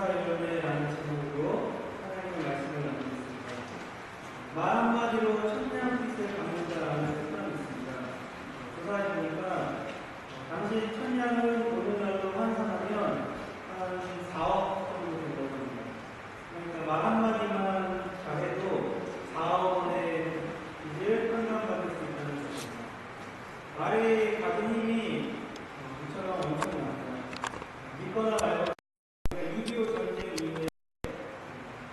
사회라는 제목으로 하나님의 말씀을 나누겠습니다. 말 한마디로 천냥빛을 갚는다라는 사람이 있습니다. 조사해 보니까 당시 천냥을 오늘날로 환산하면 한 4억 정도 되거든요. 그러니까 말 한마디만 잘해도 4억 원의 빚을 환산받을 수 있다는 것입니다. 말이 가진 힘이 이처럼 엄청납니다. 믿거나 말거나 6.25 전쟁 이후에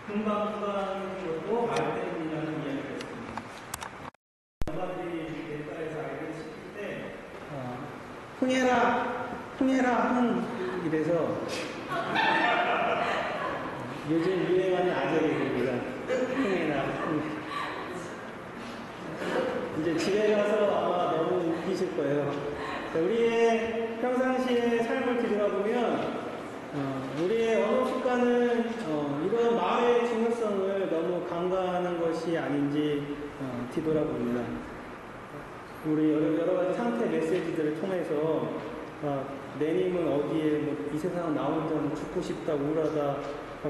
금방 부과하는 것도 말 때문이라는 이야기가 있습니다. 엄마들이 옛날에서 아이들 시킬 때 흥해라 이래서 요즘 유행하는 아재입니다. 흥해라. 이제 집에 가서 아마 너무 웃기실 거예요. 우리의 평상시의 삶을 뒤돌아보면 우리의 언어 습관은 이런 말의 중요성을 너무 간과하는 것이 아닌지 뒤돌아봅니다. 우리 여러 가지 상태 메시지들을 통해서 내 님은 어디에 이 세상 나 혼자 죽고 싶다, 우울하다,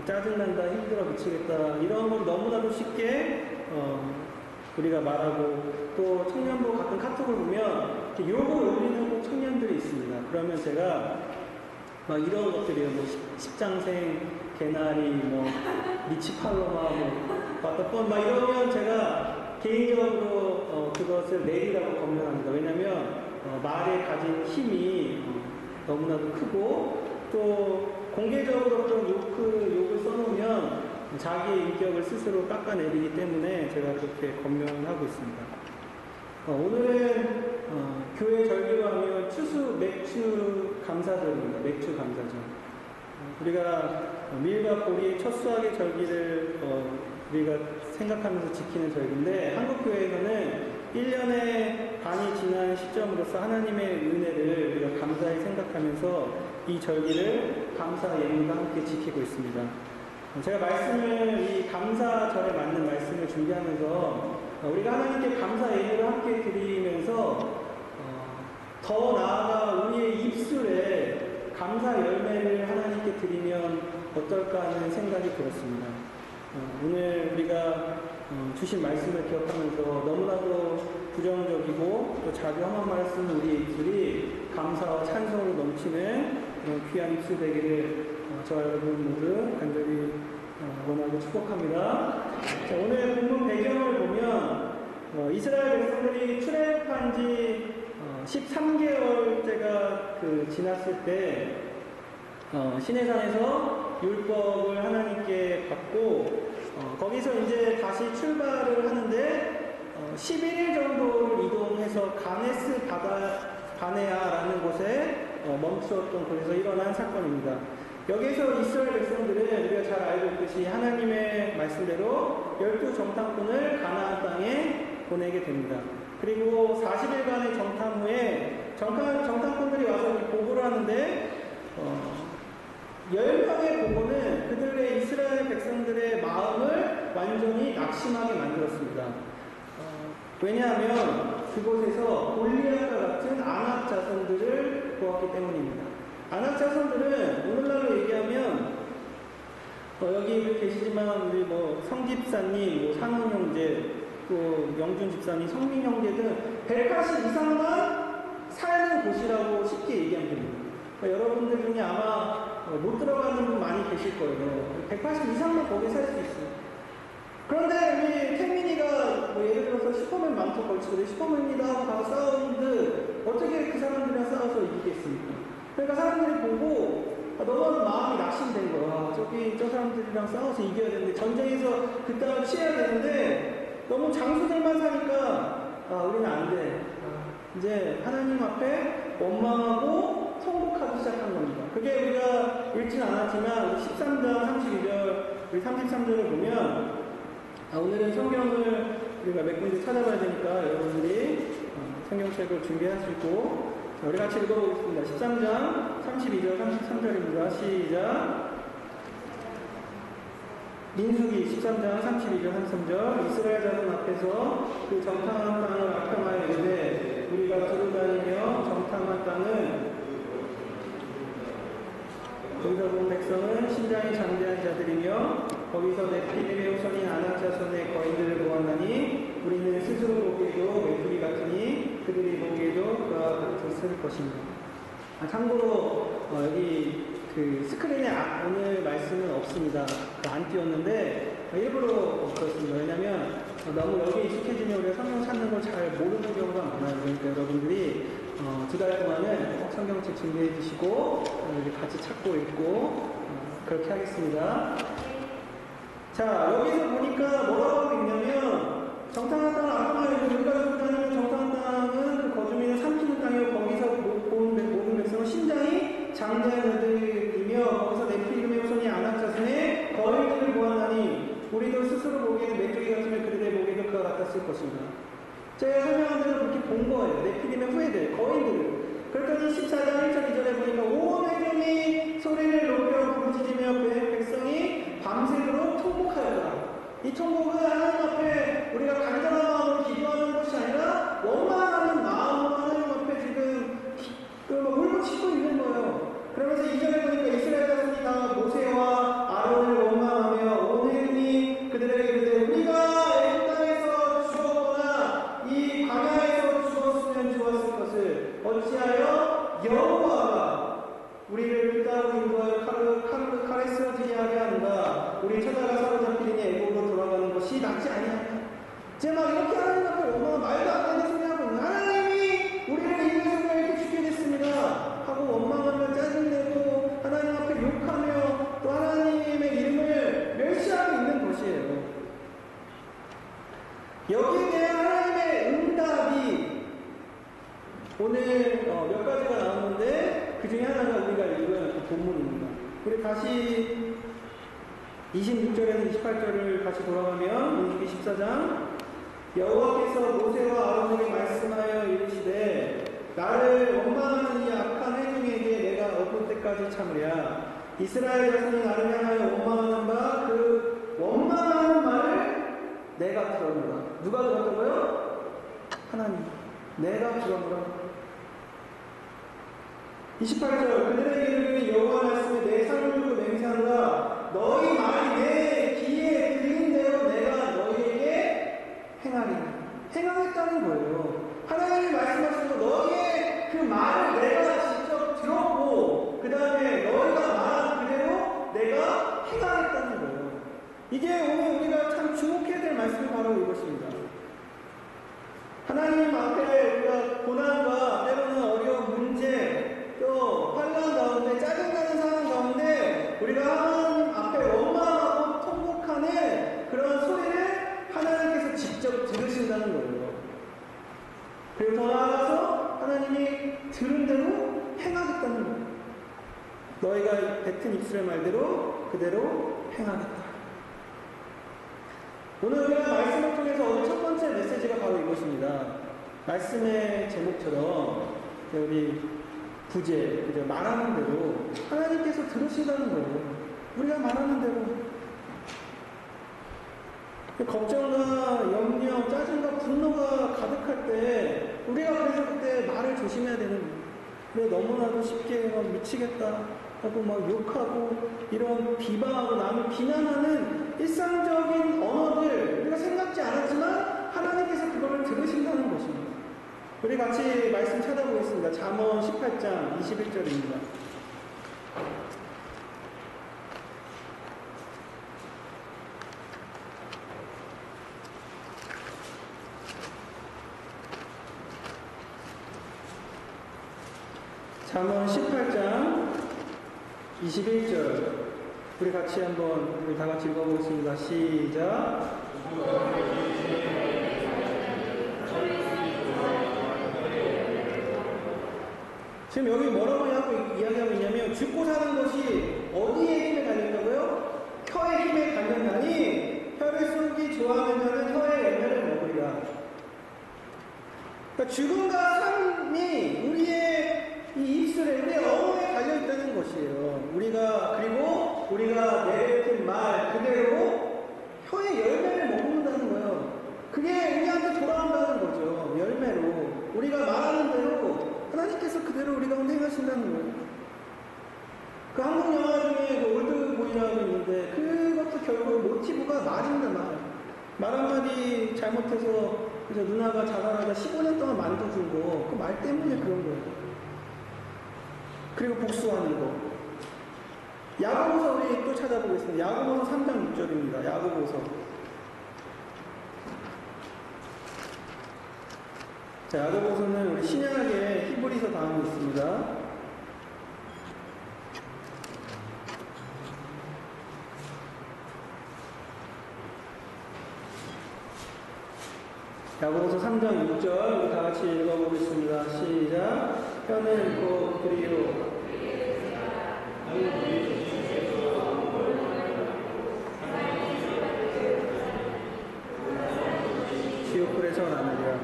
짜증난다, 힘들어 미치겠다 이런 걸 너무나도 쉽게 우리가 말하고, 또 청년부 가끔 카톡을 보면 욕을 올리는 꼭 청년들이 있습니다. 그러면 제가 막 이런 것들이요, 십장생, 개나리, 미치팔로마, 바타폰, 이러면 제가 개인적으로 그것을 내리라고 권면합니다. 왜냐면 말에 가진 힘이 너무나도 크고, 또 공개적으로 그런 욕을 써놓으면 자기의 인격을 스스로 깎아내리기 때문에 제가 그렇게 권면하고 있습니다. 오늘은 교회 절기로 하면 맥주 감사절입니다. 맥주 감사절. 우리가 밀과 보리의 첫 수확의 절기를 우리가 생각하면서 지키는 절기인데, 한국 교회에서는 1년의 반이 지난 시점으로서 하나님의 은혜를 우리가 감사히 생각하면서 이 절기를 감사 예물과 함께 지키고 있습니다. 제가 이 감사절에 맞는 말씀을 준비하면서 우리가 하나님께 감사 예물을 함께 드리면서 더 나아가 우리의 입술에 감사 열매를 하나님께 드리면 어떨까 하는 생각이 들었습니다. 오늘 우리가 주신 말씀을 기억하면서 너무나도 부정적이고 또 자주 험한 말씀 우리의 입술이 감사와 찬송으로 넘치는 귀한 입술 되기를 저와 여러분 모두 간절히 원하고 축복합니다. 자, 오늘 본문 배경을 보면 이스라엘 백성들이 출애굽한 지 13개월째가 지났을 때 시내산에서 율법을 하나님께 받고 거기서 이제 다시 출발을 하는데 11일 정도를 이동해서 가네스 바네아라는 곳에 멈추었던 곳에서 일어난 사건입니다. 여기서 이스라엘 백성들은 우리가 잘 알고 있듯이 하나님의 말씀대로 12정탐꾼을 가나안 땅에 보내게 됩니다. 그리고 40일간의 정탐 후에 정탐꾼들이 와서 보고를 하는데 10명의 보고는 그들의 이스라엘 백성들의 마음을 완전히 낙심하게 만들었습니다. 왜냐하면 그곳에서 골리앗과 같은 아낙 자손들을 보았기 때문입니다. 아낙 자손들은 오늘날로 얘기하면 여기 계시지만 우리 성집사님, 상훈 형제, 또 영준 집사님, 성민 형제 등 180 이상만 사는 곳이라고 쉽게 얘기하면 됩니다. 여러분들 중에 아마 못 들어가는 분 많이 계실 거예요. 180 이상만 거기에 살 수 있어요. 그런데 우리 태민이가 예를 들어서 슈퍼맨 망토 걸치고 슈퍼맨이다 하고 가서 싸우는데 어떻게 그 사람들이랑 싸워서 이기겠습니까? 그러니까 사람들이 보고 너무 마음이 낙심된 거야. 저 사람들이랑 싸워서 이겨야 되는데, 전쟁에서 그 땅을 취해야 되는데 너무 장수들만 사니까 우리는 안 돼. 이제 하나님 앞에 원망하고 통곡하기 시작한 겁니다. 그게 우리가 읽진 않았지만 13장 32절, 우리 33절을 보면 오늘은 성경을 우리가 몇 군데 찾아봐야 되니까 여러분들이 성경책을 준비하시고 우리 같이 읽어보겠습니다. 13장 32절 33절입니다. 시작. 민수기 13장 32절 33절. 이스라엘 자손 앞에서 그 정탐한 땅을 악평하여 이르되 우리가 두루다니며 정탐한 땅은 거기서 본 백성은 심장이 거기서 네피림의 후손인 아낙 자손의 거인들을 보았나니 우리는 스스로 보기에도 메뚜기 같으니 그들이 보기에도 그와 같았을 것입니다. 참고로 여기 그 스크린에 오늘 말씀은 없습니다. 안 띄웠는데 일부러 그렇습니다. 왜냐하면 너무 여기 익숙해지면 우리가 성경 찾는 걸 잘 모르는 경우가 많아요. 그러니까 여러분들이 2달 동안은 꼭 성경책 준비해 주시고 같이 찾고 읽고 그렇게 하겠습니다. 자, 여기서 보니까 뭐라고 하고 있냐면 정탐한 땅을 아브라함이 여기까지 보자면 정탐한 땅은 그 거주민을 삼키는 땅이고 거기서 모든 백성은 신장이 장대한 자들이며 거기서 네피림의 후손이 아낙 자손의 거인들을 보았나니 우리도 스스로 보기에는 메뚜기 같으면 그들의 보기에도 그와 같았을 것입니다. 제가 설명한 대로 그렇게 본 거예요. 네피림의 후예들, 거인들을. 그랬더니 14장 1절 2절에 보니까 온 회중이 소리를 높여 부르짖으며 백성이 밤새도록 통곡하였다. 이 통곡은 하나님 앞에 우리가 간절한 마음으로 기도하는 것이 아니라 원망하는 마음으로 하나님 앞에 지금 울부짖고 있는 거예요. 그러면서 2절에 보니까 이스라엘 자손이 다 모세와 아론을 원망하며 온 회중이 그들에게 이르되 우리가 애굽 땅에서 죽었거나 이 광야에서 죽었으면 좋았을 것을 어찌하여 여호와가 우리를 그 땅으로 인도하여 칼에 쓰러지게 하게 하는가. 우리 천하가 사로잡히니 애굽으로 돌아가는 것이 낫지 아니하냐. 이제 막 이렇게 하나님 앞에 원망 말도 안 되는 소리 하고 있는 하나님이 우리를 이 위해서 이렇게 죽게 됐습니다 하고 원망하며 짜증내고 하나님 앞에 욕하며 또 하나님의 이름을 멸시하고 있는 것이에요. 여기에 대한 하나님의 응답이 오늘 몇 가지가 나오는데 그 중에 하나가 우리가 읽은 그 본문입니다. 우리 다시 26절에서 28절을 다시 돌아가면 민수기 14장 여호와께서 모세와 아론에게 말씀하여 이르시되 나를 원망하는 이 악한 회중에게 내가 어떤 때까지 참으랴. 이스라엘 자손이 나를 향하여 원망하는 바 그 원망하는 말을 내가 들었노라. 누가 들었던 거요? 하나님. 내가 들었노라. 28절 그들에게 이르기를 여호와 말씀에 내 삶을 두고 맹세하노라. 너희 말이 내 귀에 들린 대로 내가 너희에게 행하리라. 행하겠다는 거예요. 하나님이 말씀하시고 너희의 그 말을 내가 직접 들었고 그 다음에 너희가 말한 그대로 내가 행하겠다는 거예요. 이게 오늘 우리가 참 주목해야 될 말씀이 바로 이것입니다. 하나님 앞에 우리가 고난과 때로는 어려운 문제 또 환난 가운데 짜증나는 상황 가운데 우리가 하나님 앞에 원망하고 통곡하는 그런 소리를 하나님께서 직접 들으신다는 거예요. 그리고 더 나아가서 하나님이 들은 대로 행하겠다는 거예요. 너희가 뱉은 입술의 말대로 그대로 행하겠다. 오늘 우리가 말씀을 통해서 얻은 첫 번째 메시지가 바로 이것입니다. 말씀의 제목처럼 우리 부제, 말하는 대로 하나님께서 들으신다는 거예요. 우리가 말하는 대로. 걱정과 염려, 짜증과 분노가 가득할 때 우리가 그래서 그때 말을 조심해야 되는 거예요. 그래 너무나도 쉽게 막 미치겠다 하고 막 욕하고 이런 비방하고 남을 비난하는 일상적인 언어들 우리가 생각지 않았지만 하나님께서 그거를 들으신다는 것입니다. 우리 같이 말씀 찾아보겠습니다. 잠언 18장 21절입니다. 잠언 18장 21절 우리 같이 한번 우리 다 같이 읽어보겠습니다. 시작. 지금 여기 뭐라고 이야기하고 있냐면 죽고 사는 것이 어디에 힘에 달린다고요? 혀의 힘에 달린다니 혀를 쏘기 좋아하는 자는 혀의 열매를 먹으리라. 그러니까 죽음과 삶이 우리의 이 입술에 우리의 언어에 달려있다는 것이에요. 그리고 우리가 내뱉은 말 그대로 혀의 열매를 먹는다는 거예요. 그게 우리한테 돌아온다는 거죠. 열매로 우리가 말하는 대로 하나님께서 그대로 우리 가운데 행하신다는 거예요. 그 한국 영화 중에 그 올드보이라고 있는데 그것도 결국 모티브가 말입니다, 말 한마디 잘못해서 그래서 누나가 자살하다 15년 동안 만두 준 거, 그 말 때문에 그런 거예요. 그리고 복수하는 거. 야고보서 우리 또 찾아보겠습니다. 야고보서 3장 6절입니다. 야고보서. 자, 야고보서는 우리 신약의 히브리서 다음에 있습니다. 야고보서 3장 6절 우리 다 같이 읽어보겠습니다. 시작. 혀는 곧 불의요 지옥불에서 나느니라.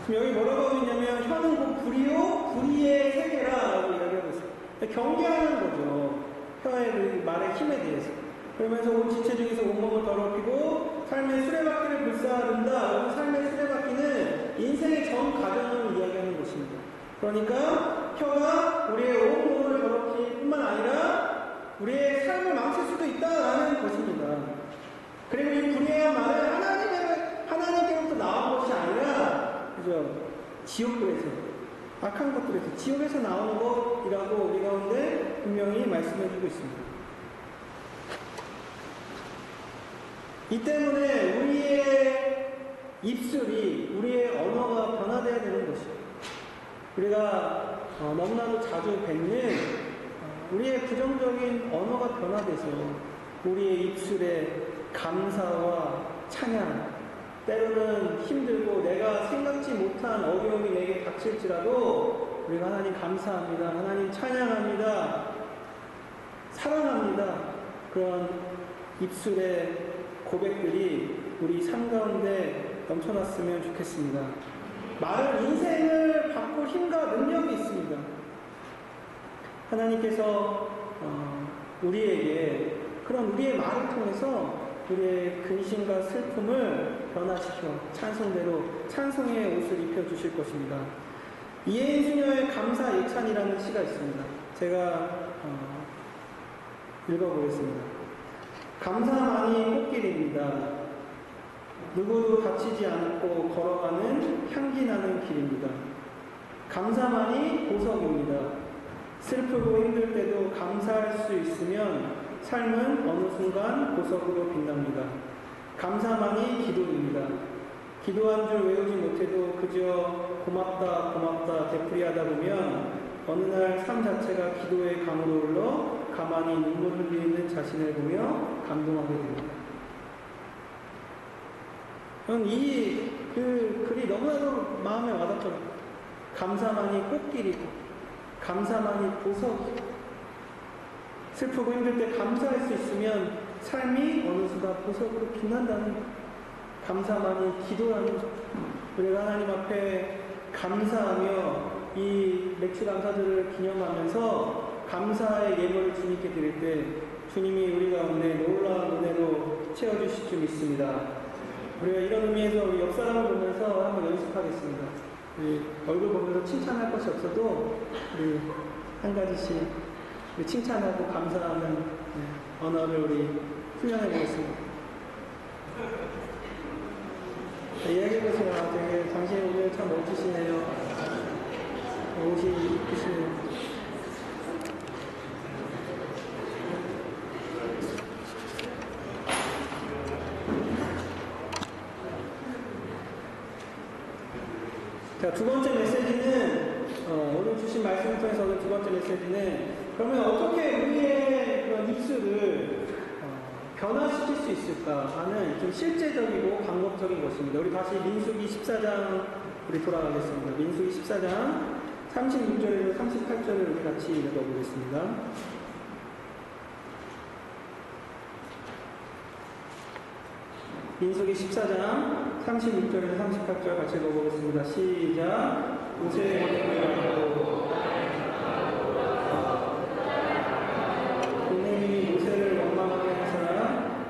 지금 여기 뭐라고 하고 있냐면 혀는 곧 불의요 불의의 세계라고 이야기하고 있어요. 경계하는 거죠. 혀의 그 말의 힘에 대해서. 그러면서 온 지체 중에서 온몸을 더럽히고 삶의 수레바퀴를 불사른다. 삶의 수레바퀴는 인생의 전 과정을 이야기하는 것입니다. 그러니까 혀가 우리의 온몸을 더럽힐 뿐만 아니라 우리의 삶을 망칠 수도 있다라는 것입니다. 그리고 이 불의한 말은 하나님께로부터 나온 것이 아니라 그죠? 지옥불에서 악한 것들에서 지옥에서 나오는 것이라고 우리 가운데 분명히 말씀해주고 있습니다. 이 때문에 우리의 입술이, 우리의 언어가 변화되어야 되는 것이에요. 우리가 너무나도 자주 뵙는 우리의 부정적인 언어가 변화돼서 우리의 입술에 감사와 찬양, 때로는 힘들고 내가 생각지 못한 어려움이 내게 닥칠지라도 우리가 하나님 감사합니다, 하나님 찬양합니다, 사랑합니다, 그런 입술의 고백들이 우리 삶 가운데 넘쳐났으면 좋겠습니다. 말은 인생을 바꿀 힘과 능력이 있습니다. 하나님께서 우리에게 그런 우리의 말을 통해서 우리의 근심과 슬픔을 변화시켜 찬송대로 찬송의 옷을 입혀주실 것입니다. 이혜인 수녀의 감사 예찬이라는 시가 있습니다. 제가 읽어보겠습니다. 감사만이 꽃길입니다. 누구도 다치지 않고 걸어가는 향기 나는 길입니다. 감사만이 보석입니다. 슬프고 힘들 때도 감사할 수 있으면 삶은 어느 순간 보석으로 빛납니다. 감사만이 기도입니다. 기도한 줄 외우지 못해도 그저 고맙다 고맙다 되풀이하다 보면 어느 날 삶 자체가 기도의 강으로 흘러 가만히 눈물 흘리는 자신을 보며 감동하게 됩니다. 저는 이 글이 너무나도 마음에 와닿더라고요. 감사만이 꽃길이고 감사만이 보석이고 슬프고 힘들 때 감사할 수 있으면 삶이 어느 순간 보석으로 빛난다는 것. 감사만이 기도라는 것. 우리가 하나님 앞에 감사하며 이 맥주 감사절을 기념하면서 감사의 예물을 주님께 드릴 때 주님이 우리 가운데 놀라운 은혜로 채워주실 줄 믿습니다. 우리가 이런 의미에서 우리 옆 사람을 보면서 한번 연습하겠습니다. 우리 얼굴 보면서 칭찬할 것이 없어도 우리 한 가지씩 우리 칭찬하고 감사하는 언어를 우리 훈련해 보겠습니다. 이야기해보세요. 되게 당신 오늘 참 멋지시네요. 옷이 이쁘시네요. 자, 두 번째 메시지는 오늘 주신 말씀을 통해서 두 번째 메시지는 그러면 어떻게 우리의 그런 입술을 변화시킬 수 있을까 하는 좀 실제적이고 방법적인 것입니다. 우리 다시 민수기 14장 우리 돌아가겠습니다. 민수기 14장 36절에서 38절을 우리 같이 읽어보겠습니다. 민수기 14장 36절에서 38절 같이 읽어보겠습니다. 시작. 모세의 하나님이 모세를 원망하게 하사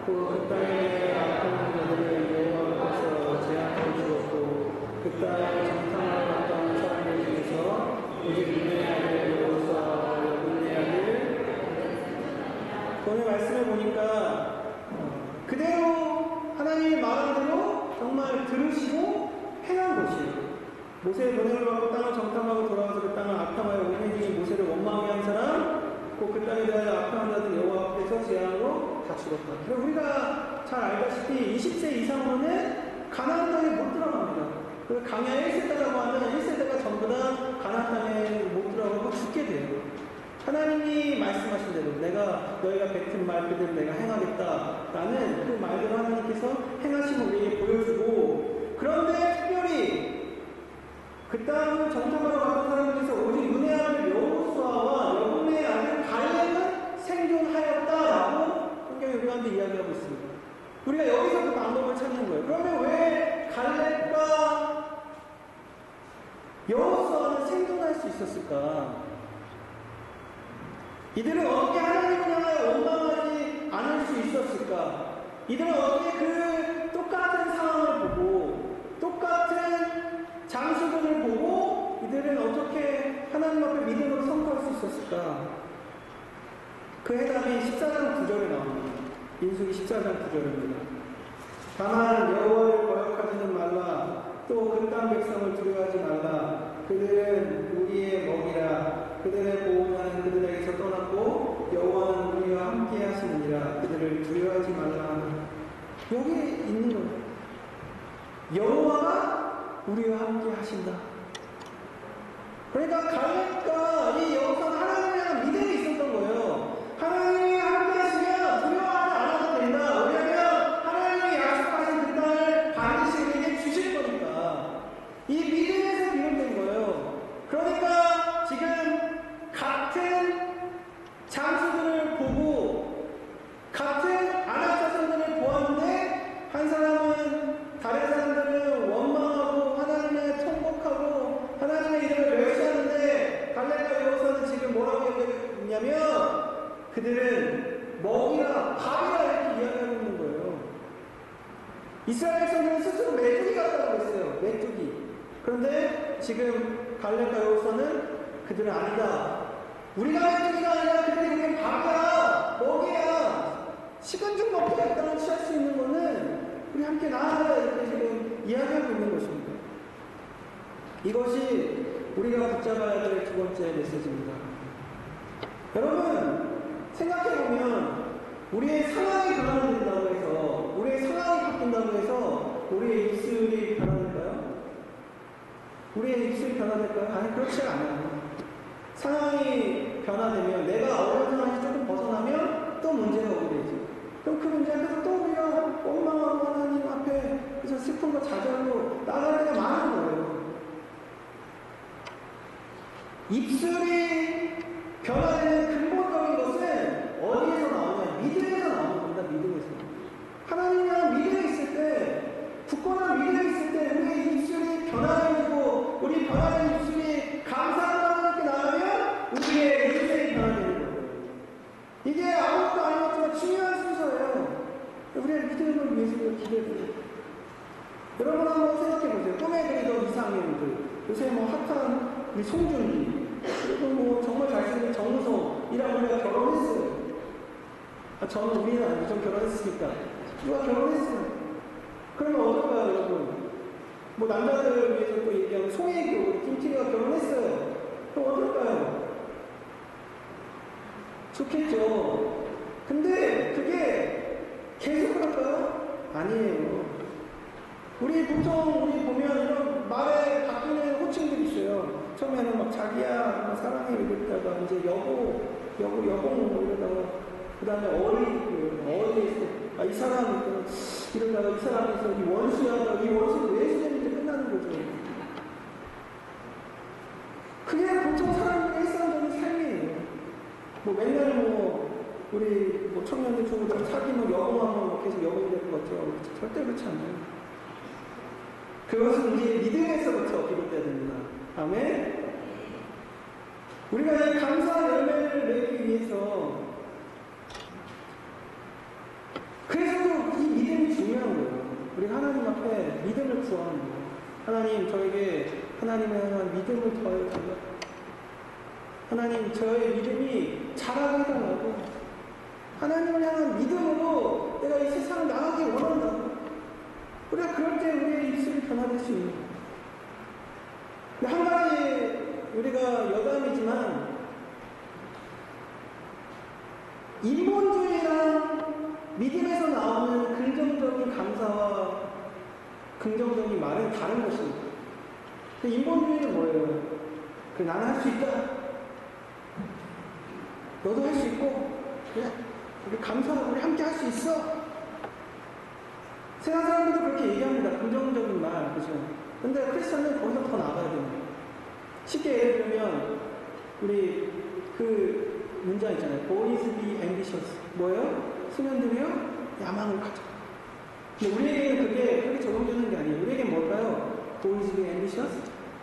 그 땅에 악한 자들을 여호와께서 제한해 주었고 그 땅에 정탐하러 갔던 사람들 중에서 오직 눈의 아들 여호수아와 여분의 아들 오늘 말씀을 보니까 하나님이 말한 대로 정말 들으시고 행한 것이에요. 모세의 번영을 받고 땅을 정탐하고 돌아와서 그 땅을 악탐하여 오매 중에 모세를 원망하게 한 사람 곧 그 땅에 대하여 악함한 자들 여호와 앞에서 재앙으로 다 죽었다. 그리고 우리가 잘 알다시피 20세 이상으로는 가나안 땅에 못 들어갑니다. 그 강야 1세대라고 하는 1세대가 전부 다 가나안 땅에 못 들어가고 죽게 돼요. 하나님이 말씀하신 대로 너희가 뱉은 말 그대로 내가 행하겠다라는 그 말대로 하나님께서 행하심을 우리에게 보여주고, 그런데 특별히 그 땅을 정탐하러 가는 사람들에서 오직 은혜 아들 여호수아와 여분의 아들 갈렙은 생존하였다라고 성경이 우리한테 이야기하고 있습니다. 우리가 여기서 그 방법을 찾는 거예요. 그러면 왜 갈렙과 여호수아는 생존할 수 있었을까? 이들은 어떻게 하나님을 향하여 원망하지 않을 수 있었을까? 이들은 어떻게 그 똑같은 상황을 보고 똑같은 장수들을 보고 이들은 어떻게 하나님 앞에 믿음으로 선포할 수 있었을까? 그 해답이 14장 9절에 나옵니다. 민수기 14장 9절입니다. 다만 여호와를 거역하지는 말라. 또 그 땅 백성을 두려워하지 말라. 그들은 우리의 먹이라. 그들의 보호자는 그들에게서 떠났고 여호와는 우리와 함께 하시느니라. 그들을 두려워하지 말라. 여기 있는 거예요. 여호와가 우리와 함께 하신다. 그러니까 갈렙과 이 여호수아는 하나님에 대한 믿음이 있었던 거예요. 하나님이 함께 하시면 두려워하지 않아도 된다. 왜냐하면 하나님이 약속하신 그 땅을 반드시 우리에게 주실 거니까. 이 믿음에서 비롯된 거예요. 그러니까 지금 같은 장수들을 보고 같은 아낙 자손들을 보았는데 한 사람은 다른 사람들은 원망하고 하나님을 통곡하고 하나님의 이름을 멸시하는데 갈렙과 여호수아는 지금 뭐라고 얘기했냐면 그들은 먹이라 밥이라 이렇게 이야기하고 있는 거예요. 이스라엘 백성들은 스스로 메뚜기 같다고 했어요. 메뚜기. 그런데 지금 갈렙과 여호수아는 그들은 아니다. 우리가 메뚜기가 아니라 그들이 밥이야, 먹이야. 식은 죽 먹고 일단은 취할 수 있는 거는 우리 함께 나아가자 이렇게 지금 이야기하고 있는 것입니다. 이것이 우리가 붙잡아야 될 두 번째 메시지입니다. 여러분 생각해보면 우리의 상황이 변화된다고 해서 우리의 상황이 바뀐다고 해서 우리의 입술이 변화될까요? 우리의 입술이 변화될까요? 아니 그렇지 않아요. 상황이 변화되면 내가 어려운 상황에서 조금 벗어나면 또 문제가 오게 되죠. 그럼 그 문제 앞에서 또 우리가 원망하고 하나님 앞에 그래서 슬픈 거 자절로 나갈 때가 많은 거예요. 입술이 변화되는 근본적인 것은 어디에서 나오냐? 믿음에서 나오는 겁니다. 믿음에서. 하나님이랑 믿음이 있을 때, 굳건한 믿음이 있을 때 우리의 입술이 변화되고 우리 변화된 입술이 감사하는 하나님께 나가면 우리의 인생이 변화되는 거예요. 이게 아무것도 아니었지만 중요한 순서예요. 우리의 믿음을 위해서 기대해요. 여러분 한번 생각해보세요. 꿈에 그리던 이상형들, 요새 뭐 핫한 우리 송중기, 그리고 뭐 정말 잘생긴 정우성이랑 우리가 결혼했어요. 저는 우리는 아니고 좀 결혼했으니까. 누가 결혼했어요. 그러면 어떨까요, 여러분? 뭐 남자들을 위해서 또 얘기하면 송혜교, 김태희가 결혼했어요. 그럼 어떨까요? 좋겠죠. 근데 그게 계속 그럴까요? 아니에요. 우리 보통 보면 이런 말에 바뀌는 호칭들이 있어요. 처음에는 막 자기야, 막 사랑해 이러다가 이제 여보 이러다가 그 다음에 어리 이 사람 이러다가 이 사람에서 이 원수야, 이 원수는 왜 수제인지 끝나는 거죠. 그게 보통 사람들의 일상적인 삶이에요. 뭐 맨날 우리 청년들 중으로 사귀면 여보하면 계속 여보 되는 것 같아요. 절대 그렇지 않아요. 그것은 우리의 믿음에서부터 비롯돼야 됩니다. 아멘? 우리가 이 감사의 열매를 내기 위해서 그래서 이 믿음이 중요한 거예요. 우리가 하나님 앞에 믿음을 구하는 거예요. 하나님 저에게 하나님에 대한 믿음을 더해달라. 하나님 저의 믿음이 자라게 해달라고. 하나님을 향한 믿음으로 내가 이 세상을 나가기 원한다고. 수 있는 거예요. 근데 한 가지 우리가 여담이지만 인본주의랑 믿음에서 나오는 긍정적인 감사와 긍정적인 말은 다른 것입니다. 인본주의는 뭐예요? 나는 할 수 있다. 너도 할 수 있고, 그래. 우리 감사하고 우리 함께 할 수 있어. 세상 사람들도 그렇게 얘기합니다. 긍정적인 말, 그죠? 근데 크리스천은 거기서 더 나가야 됩니다. 쉽게 예를 들면, 우리 그 문장 있잖아요. Boys be ambitious. 뭐예요? 소년들이요? 야망을 가져. 근데 우리에게는 그게 적용되는 게 아니에요. 우리에게는 뭘까요? Boys be ambitious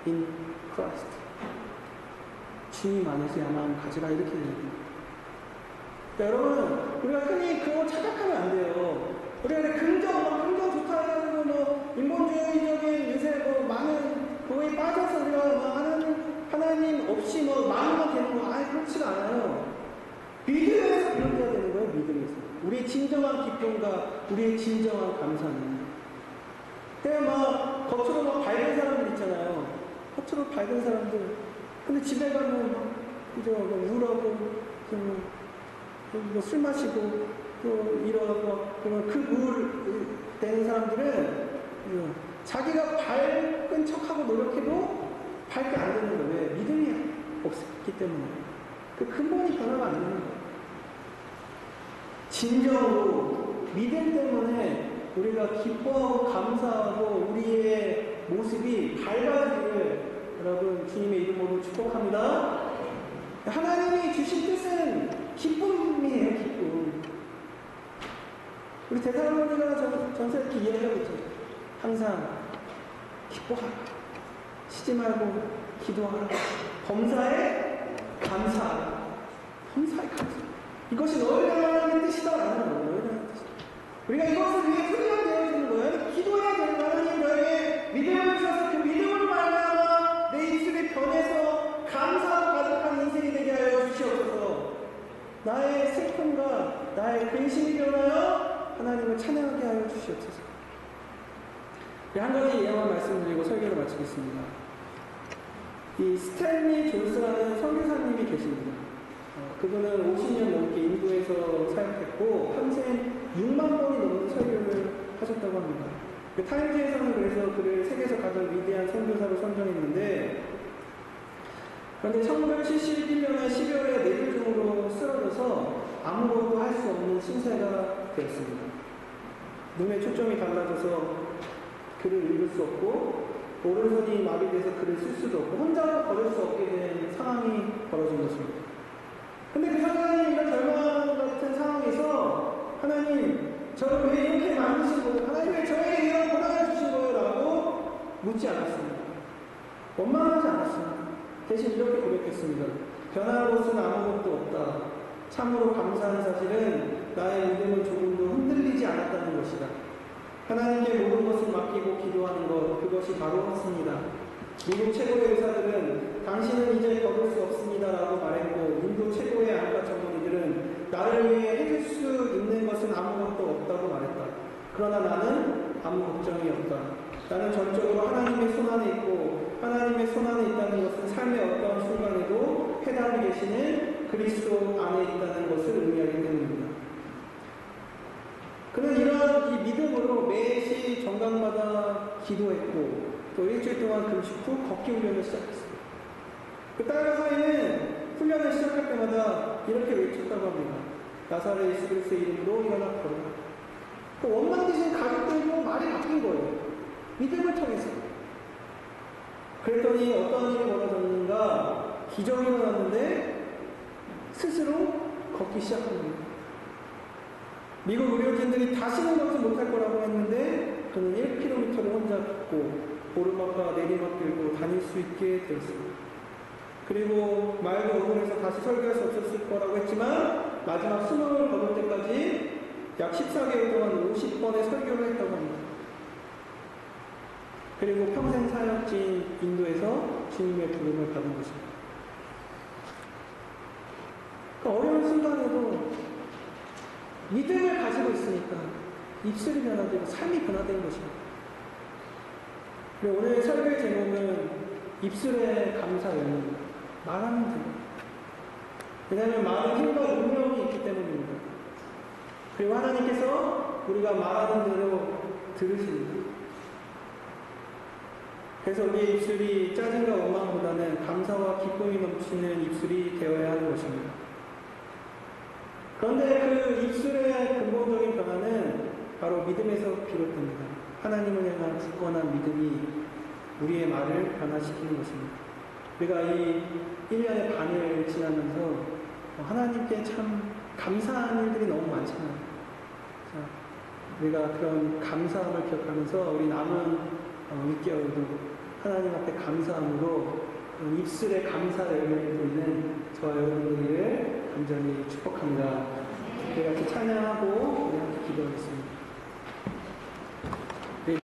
in Christ. 주님 안에서 야망을 가져라. 이렇게 얘기해요. 그러니까 여러분, 우리가 흔히 그걸 착각하면 안 돼요. 우리가 긍정 좋다 해가지고 인본주의적인 요새 많은 그거에 빠져서 우리가 하나님 없이 마음만 되는 거, 그렇지가 않아요. 믿음에서 비롯돼야 되는 거예요, 믿음에서. 우리의 진정한 기쁨과 우리의 진정한 감사는. 겉으로 밝은 사람들 있잖아요. 겉으로 밝은 사람들. 근데 집에 가면, 그죠, 우울하고, 술 마시고, 또 이러고, 그러면 그 우울 되는 사람들은, 자기가 밝은 척하고 노력해도 밝게 안 되는 거예요. 왜? 믿음이 없기 때문에. 그 근본이 변화가 안 되는 거예요. 진정으로 믿음 때문에 우리가 기뻐하고 감사하고 우리의 모습이 밝아지기를 여러분 주님의 이름으로 축복합니다. 하나님이 주신 뜻은 기쁨이에요, 기쁨. 우리 데살로니가 전서 이렇게 이야기하고 있죠. 항상 기뻐하라. 쉬지 말고 기도하라. 범사에 감사하라. 범사에 감사. 이것이 너희를 하나님의 뜻이다라는 거예요. 너희를 하나님의 뜻이다. 우리가 이것을 위해 훈련되어지는 거예요. 기도해야 되는 거예요. 하나님 너에게 믿음을 주셔서 그 믿음을 말미암아 내 입술이 변해서 감사로 가득한 인생이 되게 하여 주시옵소서. 나의 슬픔과 나의 근심이 변하여 하나님을 찬양하게 하여 주시옵소서. 한 가지 예언을 말씀드리고 설교를 마치겠습니다. 이 스탠리 존스라는 선교사님이 계십니다. 그분은 50년 넘게 인도에서 사역했고 평생 6만 번이 넘는 설교를 하셨다고 합니다. 그 타임즈에서는 그래서 그를 세계에서 가장 위대한 선교사로 선정했는데, 그런데 1971년에 12월에 뇌졸중으로 쓰러져서 아무것도 할 수 없는 신세가 되었습니다. 눈에 초점이 달라져서 글을 읽을 수 없고 오른손이 마비돼서 글을 쓸 수도 없고 혼자 걸을 수 없게 된 상황이 벌어진 것입니다. 근데 그 사람이 이런 절망 같은 상황에서 하나님 저를 왜 이렇게 만드신 거예요? 하나님 왜 저에게 이런 고난을 주신 거예요? 라고 묻지 않았습니다. 원망하지 않았습니다. 대신 이렇게 고백했습니다. 변할 곳은 아무것도 없다. 참으로 감사한 사실은 나의 믿음은 조금도 흔들리지 않았다는 것이다. 하나님께 모든 것을 맡기고 기도하는 것, 그것이 바로 헛습니다. 미국 최고의 의사들은 당신은 이제 걸을 수 없습니다 라고 말했고, 인도 최고의 안과 전문의들은 나를 위해 해줄 수 있는 것은 아무것도 없다고 말했다. 그러나 나는 아무 걱정이 없다. 나는 전적으로 하나님의 손안에 있고 하나님의 손안에 있다는 것은 삶의 어떤 순간에도 해답이 계시는 그리스도 안에 있다는 것을 의미하기 때문입니다. 그는 이러한 이 믿음으로 매시 정각마다 기도했고 또 일주일 동안 금식 후 걷기 훈련을 시작했습니다. 그 딸가사이는 훈련을 시작할 때마다 이렇게 외쳤다고 합니다. 나사렛 예수 그리스도의 이름으로 일어나 걸어라. 그 원망 되신 가족들도 말이 바뀐 거예요. 믿음을 통해서. 그랬더니 어떤 일이 벌어졌는가, 기적이 일어났는데 스스로 걷기 시작한 겁니다. 미국 의료진들이 다시는 걷지 못할 거라고 했는데 그는 1km를 혼자 걷고 오르막과 내리막길도 다닐 수 있게 되었습니다. 그리고 말도 억울해서 다시 설교할 수 없었을 거라고 했지만 마지막 수능을 거둘 때까지 약 14개월 동안 50번의 설교를 했다고 합니다. 그리고 평생 사역지인 인도에서 주님의 부름을 받은 것입니다. 그러니까 어려운 순간에도 믿음을 가지고 있으니까 입술이 변화되고 삶이 변화되는 것입니다. 그리고 오늘 설교의 제목은 입술의 감사 연입니다. 말하는 대로. 왜냐하면 말은 힘과 능력이 있기 때문입니다. 그리고 하나님께서 우리가 말하는 대로 들으십니다. 그래서 우리의 입술이 짜증과 원망보다는 감사와 기쁨이 넘치는 입술이 되어야 하는 것입니다. 그런데 그 입술의 근본적인 변화는 바로 믿음에서 비롯됩니다. 하나님을 향한 굳건한 믿음이 우리의 말을 변화시키는 것입니다. 우리가 이 1년의 반을 지나면서 하나님께 참 감사한 일들이 너무 많잖아요. 자, 우리가 그런 감사함을 기억하면서 우리 남은 6개월도 하나님 앞에 감사함으로 입술에 감사 열매를 돌리는 저와 여러분들을 간절히 축복합니다. 우리 같이 찬양하고 우리 함께 기도하겠습니다.